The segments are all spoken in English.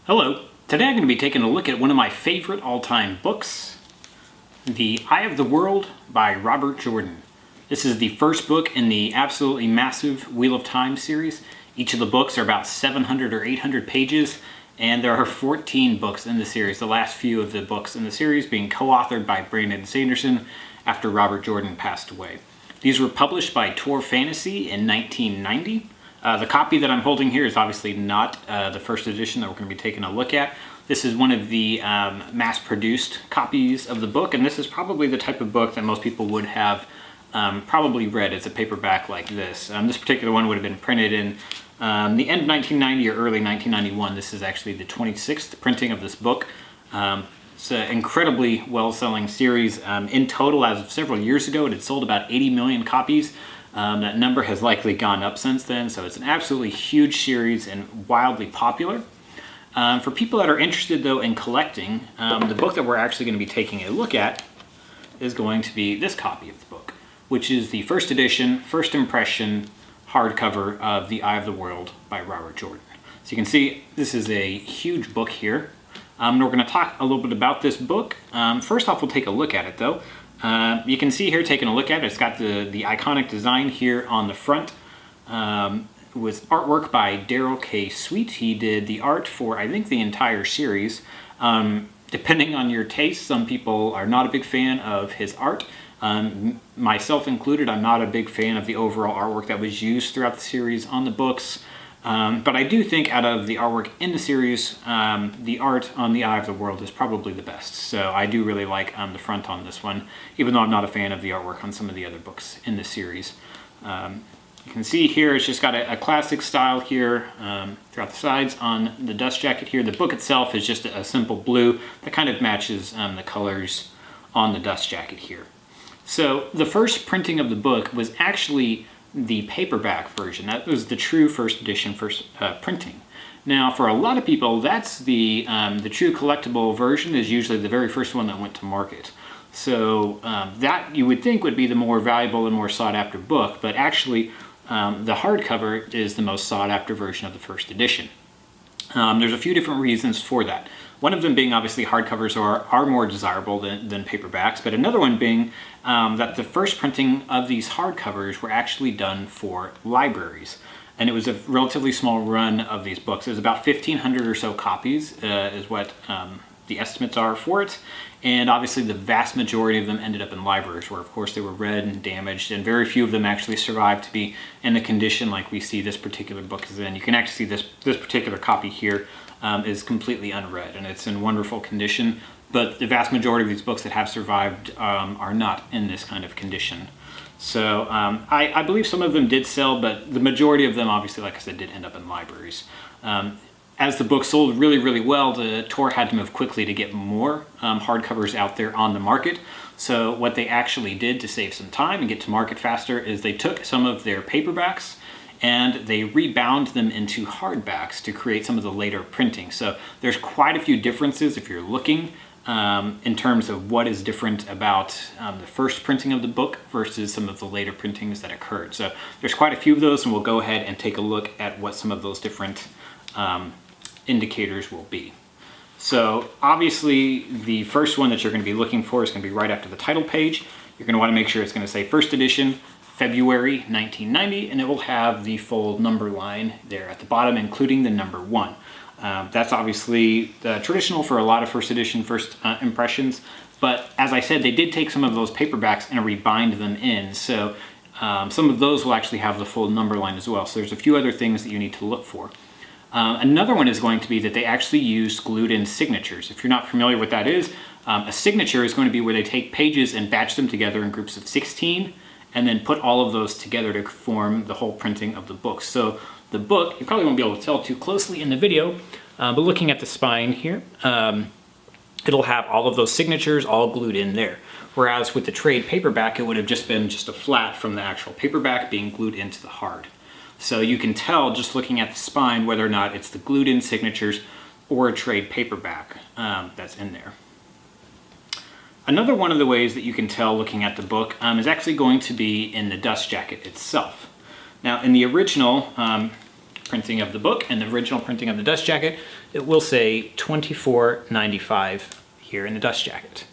Hello. Today I'm going to be taking a look at one of my favorite all-time books, The Eye of the World by Robert Jordan. This is the first book in the absolutely massive Wheel of Time series. Each of the books are about 700 or 800 pages, and there are 14 books in the series, the last few of the books in the series being co-authored by Brandon Sanderson after Robert Jordan passed away. These were published by Tor Fantasy in 1990. The copy that I'm holding here is obviously not the first edition that we're going to be taking a look at. This is one of the mass-produced copies of the book, and this is probably the type of book that most people would have probably read as a paperback like this. This particular one would have been printed in the end of 1990 or early 1991. This is actually the 26th printing of this book. It's an incredibly well-selling series. In total, as of several years ago, it had sold about 80 million copies. That number has likely gone up since then, so it's an absolutely huge series and wildly popular. For people that are interested, though, in collecting, the book that we're actually going to be taking a look at is going to be this copy of the book, which is the first edition, first impression hardcover of The Eye of the World by Robert Jordan. So you can see this is a huge book here. We're going to talk a little bit about this book. First off, we'll take a look at it, though. You can see here, taking a look at it, it's got the iconic design here on the front with artwork by Darrell K. Sweet. He did the art for, I think, the entire series. Depending on your taste, some people are not a big fan of his art. Myself included, I'm not a big fan of the overall artwork that was used throughout the series on the books. But I do think out of the artwork in the series, the art on The Eye of the World is probably the best. So I do really like the front on this one, even though I'm not a fan of the artwork on some of the other books in the series. You can see here it's just got a classic style here throughout the sides. On the dust jacket here, the book itself is just a simple blue that kind of matches the colors on the dust jacket here. So the first printing of the book was actually the paperback version. That was the true first edition, first printing. Now, for a lot of people, that's the true collectible version is usually the very first one that went to market. So that you would think would be the more valuable and more sought after book, but actually the hardcover is the most sought after version of the first edition. There's a few different reasons for that. One of them being obviously hardcovers are more desirable than paperbacks, but another one being that the first printing of these hardcovers were actually done for libraries. And it was a relatively small run of these books. It was about 1,500 or so copies is what the estimates are for it. And obviously the vast majority of them ended up in libraries where, of course, they were read and damaged, and very few of them actually survived to be in the condition like we see this particular book is in. You can actually see this particular copy here is completely unread, and it's in wonderful condition, but the vast majority of these books that have survived are not in this kind of condition. So I believe some of them did sell, but the majority of them, obviously, like I said, did end up in libraries. As the book sold really, really well, the Tor had to move quickly to get more hardcovers out there on the market. So what they actually did to save some time and get to market faster is they took some of their paperbacks and they rebound them into hardbacks to create some of the later printing. So there's quite a few differences if you're looking in terms of what is different about the first printing of the book versus some of the later printings that occurred. So there's quite a few of those, and we'll go ahead and take a look at what some of those different indicators will be. So obviously the first one that you're going to be looking for is going to be right after the title page. You're going to want to make sure it's going to say first edition, February 1990, and it will have the full number line there at the bottom, including the number 1. That's obviously traditional for a lot of first edition, first impressions, but as I said, they did take some of those paperbacks and rebind them in, so some of those will actually have the full number line as well. So there's a few other things that you need to look for. Another one is going to be that they actually used Gluten Signatures. If you're not familiar with what that is, a signature is going to be where they take pages and batch them together in groups of 16 and then put all of those together to form the whole printing of the book. So the book, you probably won't be able to tell too closely in the video, but looking at the spine here, it'll have all of those signatures all glued in there. Whereas with the trade paperback, it would have just been just a flat from the actual paperback being glued into the hard. So you can tell just looking at the spine whether or not it's the glued-in signatures or a trade paperback that's in there. Another one of the ways that you can tell looking at the book is actually going to be in the dust jacket itself. Now, in the original printing of the book and the original printing of the dust jacket, it will say $24.95 here in the dust jacket.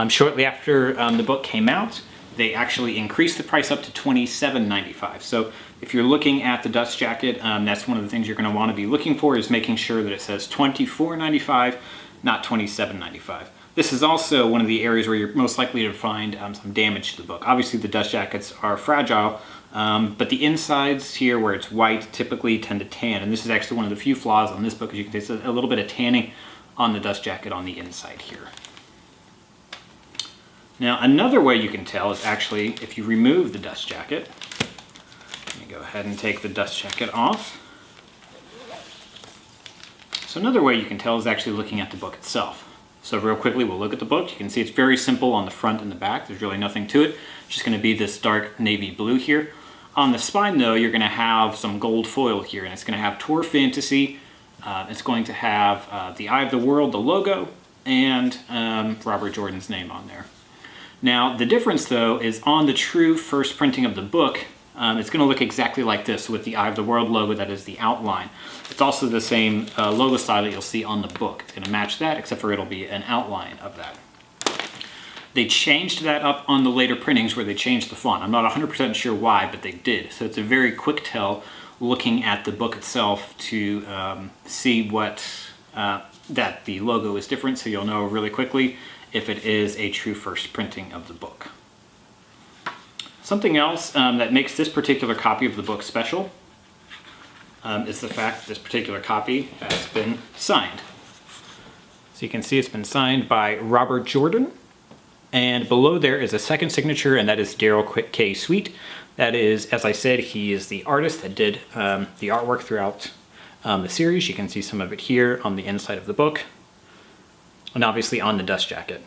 Shortly after the book came out, they actually increased the price up to $27.95. So if you're looking at the dust jacket, that's one of the things you're going to want to be looking for, is making sure that it says $24.95, not $27.95. This is also one of the areas where you're most likely to find some damage to the book. Obviously the dust jackets are fragile, but the insides here where it's white typically tend to tan, and this is actually one of the few flaws on this book. As you can see, it's a little bit of tanning on the dust jacket on the inside here. Now another way you can tell is actually if you remove the dust jacket. Let me go ahead and take the dust jacket off. So another way you can tell is actually looking at the book itself. So real quickly, we'll look at the book. You can see it's very simple on the front and the back. There's really nothing to it. It's just going to be this dark navy blue here. On the spine, though, you're going to have some gold foil here, and it's going to have Tor Fantasy. It's going to have the Eye of the World, the logo, and Robert Jordan's name on there. Now, the difference, though, is on the true first printing of the book, it's going to look exactly like this with the Eye of the World logo. That is the outline. It's also the same logo style that you'll see on the book. It's going to match that, except for it'll be an outline of that. They changed that up on the later printings where they changed the font. I'm not 100% sure why, but they did. So it's a very quick tell looking at the book itself to see what that the logo is different, so you'll know really quickly if it is a true first printing of the book. Something else that makes this particular copy of the book special is the fact that this particular copy has been signed. So you can see it's been signed by Robert Jordan, and below there is a second signature, and that is Darrell K. Sweet. That is, as I said, he is the artist that did the artwork throughout the series. You can see some of it here on the inside of the book, and obviously on the dust jacket.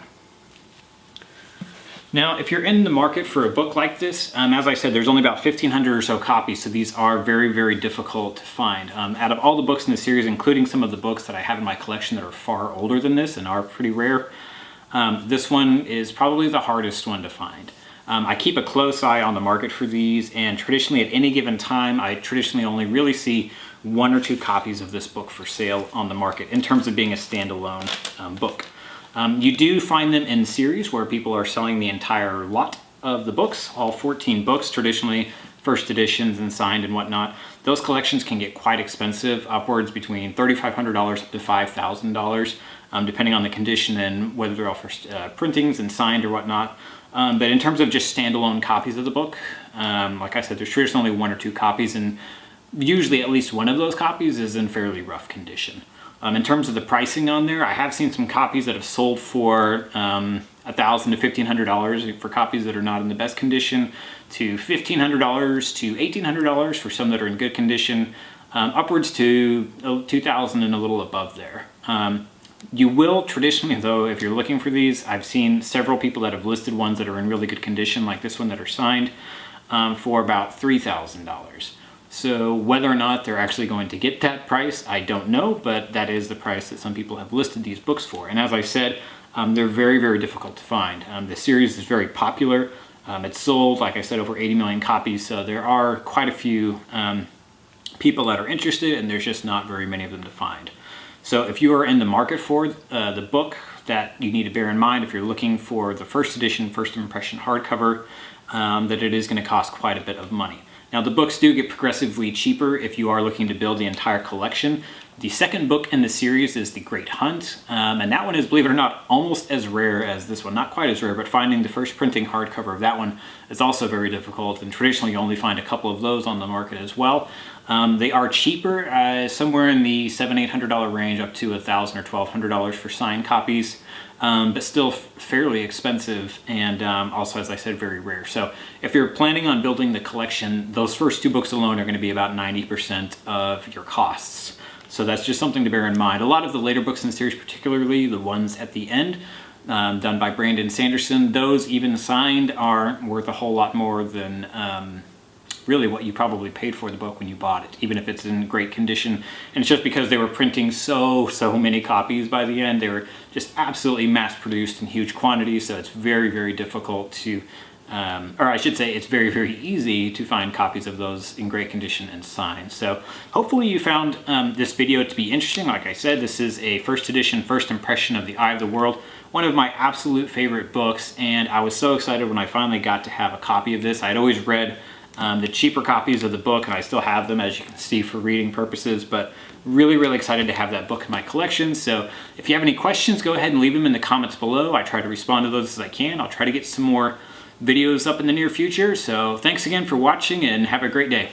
Now, if you're in the market for a book like this, as I said, there's only about 1,500 or so copies, so these are very, very difficult to find. Out of all the books in the series, including some of the books that I have in my collection that are far older than this and are pretty rare, this one is probably the hardest one to find. I keep a close eye on the market for these, and traditionally at any given time, I traditionally only really see 1 or 2 copies of this book for sale on the market in terms of being a standalone book. You do find them in series where people are selling the entire lot of the books, all 14 books, traditionally first editions and signed and whatnot. Those collections can get quite expensive, upwards between $3,500 up to $5,000, depending on the condition and whether they're all first printings and signed or whatnot. But in terms of just standalone copies of the book, like I said, there's traditionally 1 or 2 copies, and usually at least one of those copies is in fairly rough condition. In terms of the pricing on there, I have seen some copies that have sold for $1,000 to $1,500 for copies that are not in the best condition, to $1,500 to $1,800 for some that are in good condition, upwards to $2,000 and a little above there. You will traditionally, though, if you're looking for these, I've seen several people that have listed ones that are in really good condition, like this one, that are signed, for about $3,000. So whether or not they're actually going to get that price, I don't know, but that is the price that some people have listed these books for. And as I said, they're very, very difficult to find. The series is very popular. It's sold, like I said, over 80 million copies, so there are quite a few people that are interested, and there's just not very many of them to find. So if you are in the market for the book, that you need to bear in mind if you're looking for the first edition, first impression hardcover, that it is going to cost quite a bit of money. Now, the books do get progressively cheaper if you are looking to build the entire collection. The second book in the series is The Great Hunt, and that one is, believe it or not, almost as rare as this one. Not quite as rare, but finding the first printing hardcover of that one is also very difficult, and traditionally you only find a couple of those on the market as well. They are cheaper, somewhere in the $700-800 range, up to $1,000 or $1,200 for signed copies. But still fairly expensive, and also, as I said, very rare. So if you're planning on building the collection, those first 2 books alone are going to be about 90% of your costs. So that's just something to bear in mind. A lot of the later books in the series, particularly the ones at the end, done by Brandon Sanderson, those even signed are worth a whole lot more than really what you probably paid for the book when you bought it, even if it's in great condition. And it's just because they were printing so many copies by the end. They were just absolutely mass produced in huge quantities, so it's very, very difficult to or I should say it's very, very easy to find copies of those in great condition and signed. So hopefully you found this video to be interesting. Like I said, this is a first edition, first impression of The Eye of the World, one of my absolute favorite books, and I was so excited when I finally got to have a copy of this. I had always read the cheaper copies of the book, and I still have them, as you can see, for reading purposes, but really, really excited to have that book in my collection. So if you have any questions, go ahead and leave them in the comments below. I try to respond to those as I can. I'll try to get some more videos up in the near future. So thanks again for watching, and have a great day.